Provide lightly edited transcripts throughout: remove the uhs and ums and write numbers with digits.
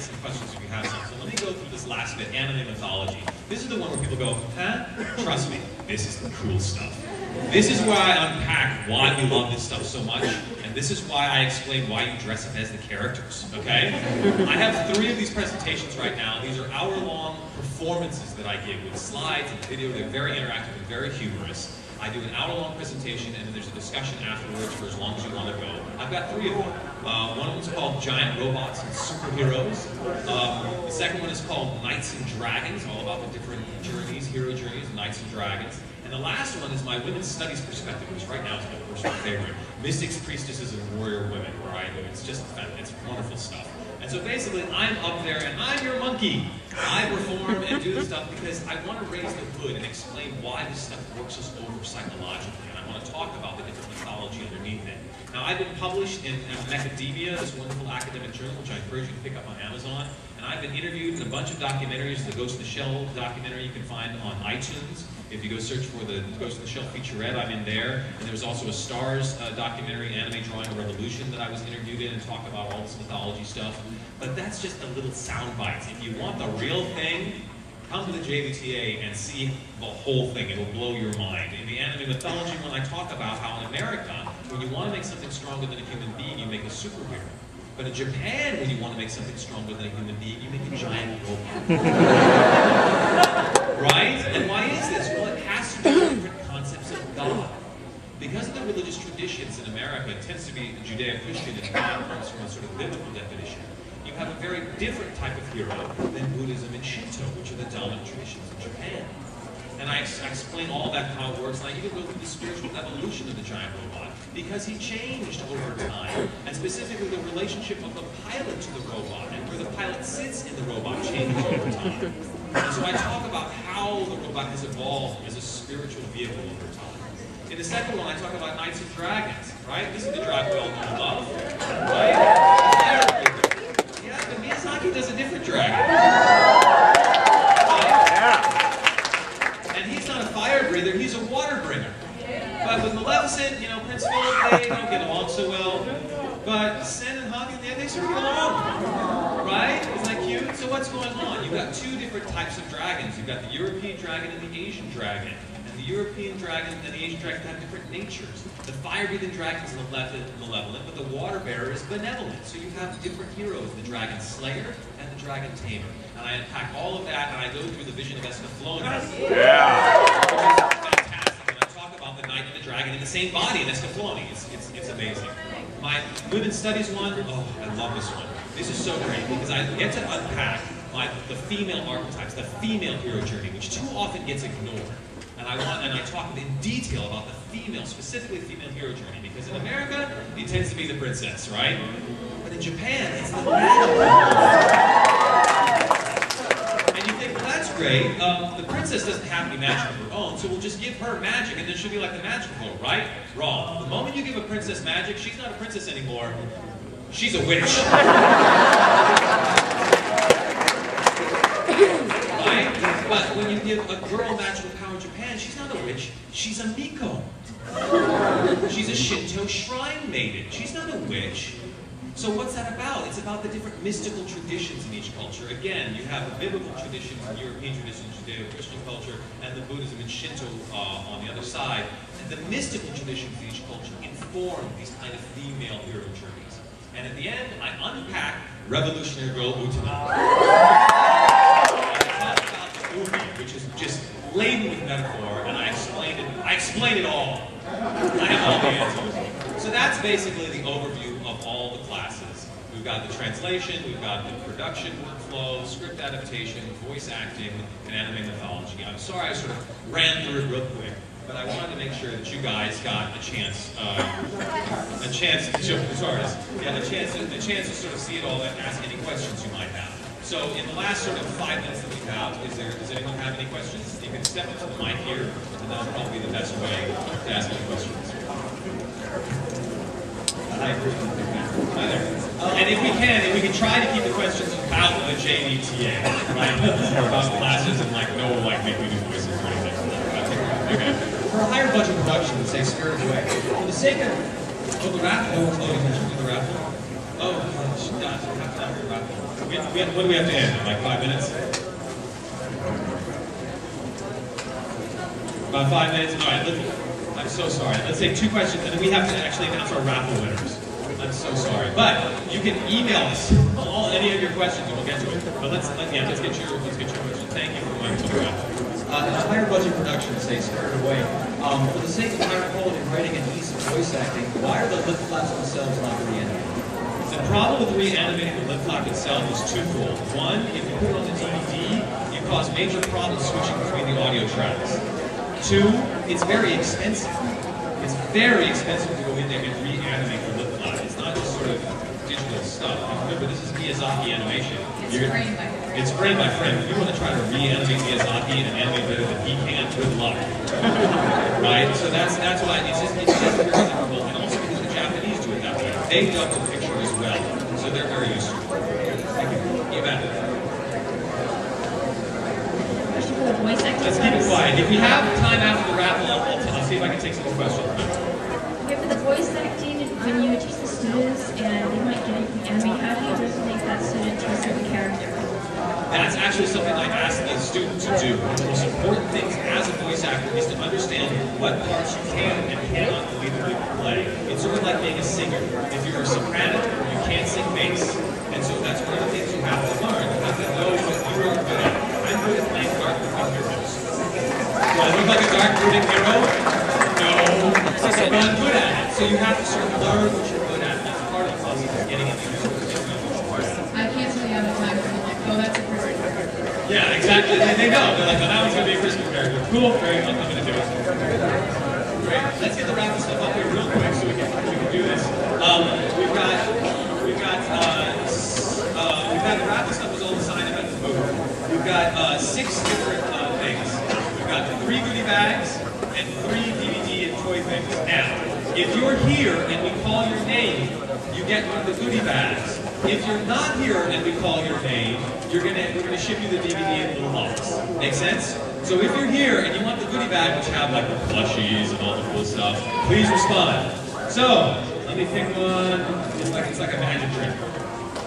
some questions if you have some. So let me go through this last bit, anime mythology. This is the one where people go, huh? Trust me, this is the cool stuff. This is where I unpack why we love this stuff so much, and this is why I explain why you dress up as the characters, okay? I have 3 of these presentations right now. These are hour-long performances that I give with slides and video. They're very interactive and very humorous. I do an hour-long presentation, and then there's a discussion afterwards for as long as you want to go. I've got 3 of them. One of them is called Giant Robots and Superheroes. The second one is called Knights and Dragons, all about the different journeys, hero journeys, Knights and Dragons. And the last one is my women's studies perspective, which right now is my personal favorite. Mystics, Priestesses, and Warrior Women, where I do. It's just it's wonderful stuff. And so basically, I'm up there, and I'm your monkey. I perform and do this stuff because I want to raise the hood and explain why this stuff works us over psychologically. And I want to talk about the different mythology underneath it. Now, I've been published in Academia, this wonderful academic journal, which I encourage you to pick up on Amazon. And I've been interviewed in a bunch of documentaries. The Ghost in the Shell documentary you can find on iTunes. If you go search for the Ghost in the Shell featurette, I'm in there. And there was also a Stars documentary, Anime Drawing a Revolution, that I was interviewed in and talk about all this mythology stuff. But that's just a little sound bite. If you want the real thing, come to the JVTA and see the whole thing. It'll blow your mind. In the anime mythology one, I talk about how in America, when you want to make something stronger than a human being, you make a superhero. But in Japan, when you want to make something stronger than a human being, you make a giant robot. Right? And why is this? Well, it has to do with different concepts of God. Because of the religious traditions in America, it tends to be Judeo-Christian, and God comes from a sort of biblical definition. You have a very different type of hero than Buddhism and Shinto, which are the dominant traditions in Japan. And I explain all that, how it works, and I even go through the spiritual evolution of the giant robot, because he changed over time, and specifically the relationship of the pilot to the robot, and where the pilot sits in the robot changes over time. And so I talk about how the robot has evolved as a spiritual vehicle over time. In the second one, I talk about Knights and Dragons, right? This is the dragon we all know and love, right? Yeah, but Miyazaki does a different dragon. Fire breather, he's a water bringer. But with Maleficent, you know, Prince Philip, they don't get along so well. But Sen and Hagen, yeah, they sort of get along. Right? Isn't that cute? So what's going on? You've got 2 different types of dragons. You've got the European dragon and the Asian dragon. And the European dragon and the Asian dragon have different natures. The fire-breathing dragon is malevolent, but the water bearer is benevolent. So you have different heroes, the dragon slayer and the dragon tamer. And I unpack all of that, and I go through the vision of Escaflowne. Yeah. Fantastic. And I talk about the knight and the dragon in the same body in Escaflowne. It's amazing. My women's studies one, oh, I love this one. This is so great because I get to unpack the female archetypes, the female hero journey, which too often gets ignored. And I talk in detail about the female, specifically the female hero journey, because in America, it tends to be the princess, right? But in Japan, it's the magic. And you think, well, that's great. The princess doesn't have any magic of her own, so we'll just give her magic, and then she'll be like the magic girl, right? Wrong. The moment you give a princess magic, she's not a princess anymore. She's a witch. Right? But when you give a girl magical power in Japan, she's not a witch, she's a Miko. She's a Shinto shrine maiden. She's not a witch. So what's that about? It's about the different mystical traditions in each culture. Again, you have the biblical traditions, the European traditions, Judeo-Christian culture, and the Buddhism and Shinto on the other side. And the mystical traditions in each culture inform these kind of female hero journeys. And at the end, I unpack Revolutionary Girl Utena. Which is just laden with metaphor, and I explain it all. I have all the answers. So that's basically the overview of all the classes. We've got the translation, we've got the production workflow, script adaptation, voice acting, and anime mythology. I'm sorry I sort of ran through it real quick, but I wanted to make sure that you guys got a chance to sort of see it all and ask any questions you might have. So in the last sort of 5 minutes that we have, does anyone have any questions? You can step up to the mic here, and that'll probably be the best way to ask any questions. Hi there. And if we can try to keep the questions about the JVTA, right? About classes and make me do voices or anything. Okay. For a higher budget production, say Spirited Away, for the sake of the raffle, the raffle. Oh, gosh, we have to wrap up. What do we have to end? Like 5 minutes? About 5 minutes? All right, I'm so sorry. Let's take 2 questions, and then we have to actually announce our raffle winners. I'm so sorry. But you can email us any of your questions, and we'll get to it. But let's get your question. Thank you for going to the raffle. In a higher budget production, say Spirited Away, for the sake of higher quality writing and ease of voice acting, why are the lip flaps themselves not reanimated? The problem with reanimating the lip flap itself is twofold. One, if you put it on the DVD, you cause major problems switching between the audio tracks. 2, it's very expensive. It's very expensive to go in there and reanimate the lip flap. It's not just sort of digital stuff. Remember, this is Miyazaki animation. It's framed by frame. If you want to try to reanimate Miyazaki and animate better than he can, good luck. Right? So that's why it's just very difficult. And also because the Japanese do it that way. They dub the picture as well. So they're very used to it. Thank you. You bet. Let's keep it quiet. If we have time after the raffle, I'll see if I can take some more questions. Yeah, for the voice acting, when you teach the students and they might get animate, how do you designate that student to a certain character? That's actually something I ask the student to do. One of the most important things as a voice actor is to understand what parts you can and cannot believably play. It's sort of like being a singer. If you're a soprano, you can't sing bass. And so that's one of the things you have to learn. You have to know what you are good at. I'm good at playing dark brooding heroes. Do I look like a dark brooding hero? No. But I'm good at it. So you have to sort of learn what you're good at. That's part of the process of getting into the I can't tell you how many times I'm like, oh, that's a Crispin character. Yeah, exactly. They know. They're like, oh, that one's going to be a Crispin character. Cool, very fun. I'm going to do it. Great. Let's get the raffle stuff up here real quick so we can do this. We've got the raffle stuff is all the sign up at the booth. We've got 6 different things. We've got 3 goodie bags and 3 DVD and toy things. Now, if you're here and we call your name, you get one of the goodie bags. If you're not here and we call your name, we're gonna ship you the DVD in a little box. Make sense? So if you're here and you want the goodie bag, which have like the plushies and all the cool stuff, please respond. So let me pick one. It's like a magic trick.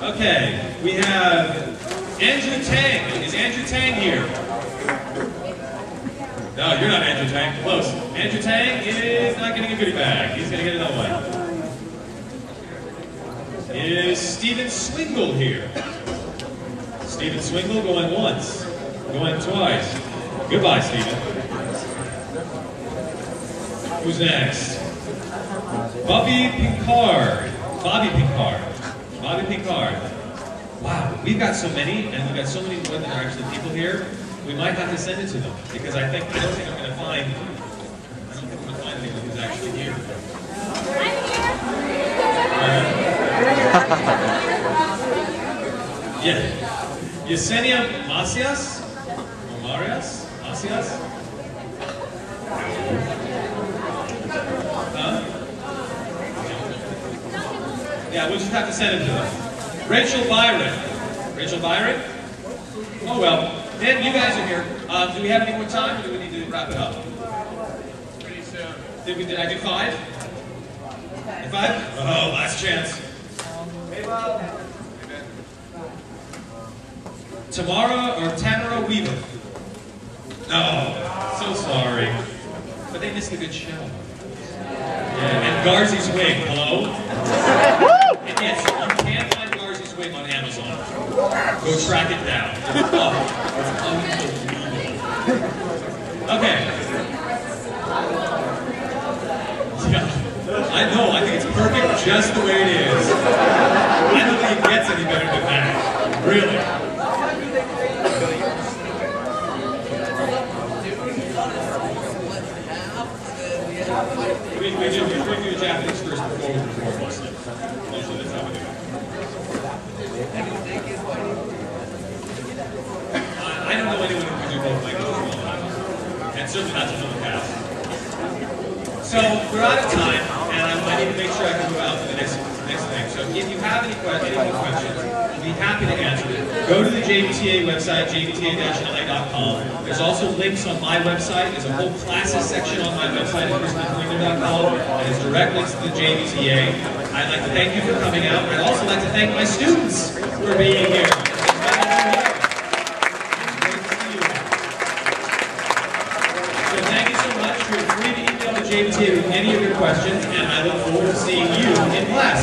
Okay, we have Andrew Tang. Is Andrew Tang here? No, you're not Andrew Tang. Close. Andrew Tang is not getting a goodie bag. He's gonna get another one. Is Stephen Swingle here? Stephen Swingle going once, going twice. Goodbye, Stephen. Who's next? Bobby Pinkard. Bobby Pinkard. Wow, we've got so many, and we've got so many more than are actually people here. We might have to send it to them because I don't think I'm going to find anyone who's actually here. Yeah. Yesenia Macias? Macias? Huh? Yeah, we'll just have to send it to them. Rachel Byron? Oh well. Then you guys are here. Do we have any more time or do we need to wrap it up? Pretty soon. Did I do 5? 5? Oh, last chance. Tamara Weaver. No, so sorry. But they missed a good show. Yeah, and Garzy's Wig, hello? And yes, you can find Garzy's Wig on Amazon. Go track it down. Oh, it's unbelievable. Okay. Yeah, I know, I think it's perfect just the way it is. I don't think it gets any better than that. Really. We do Japanese first before we record most of it. Usually that's how we do it. I don't know anyone who can do both languages well enough. And certainly not to know the past. So we're out of time, and I need to make sure I can move out to the next thing. So if you have any questions, we'll be happy to answer them. Go to the JVTA website, jvta-la.com. There's also links on my website. There's a whole classes section on my website at crispinfreeman.com. And there's direct links to the JVTA. I'd like to thank you for coming out. I'd also like to thank my students for being here. So thank you so much. You're free to email the JVTA with any of your questions, and I look forward to seeing you in class.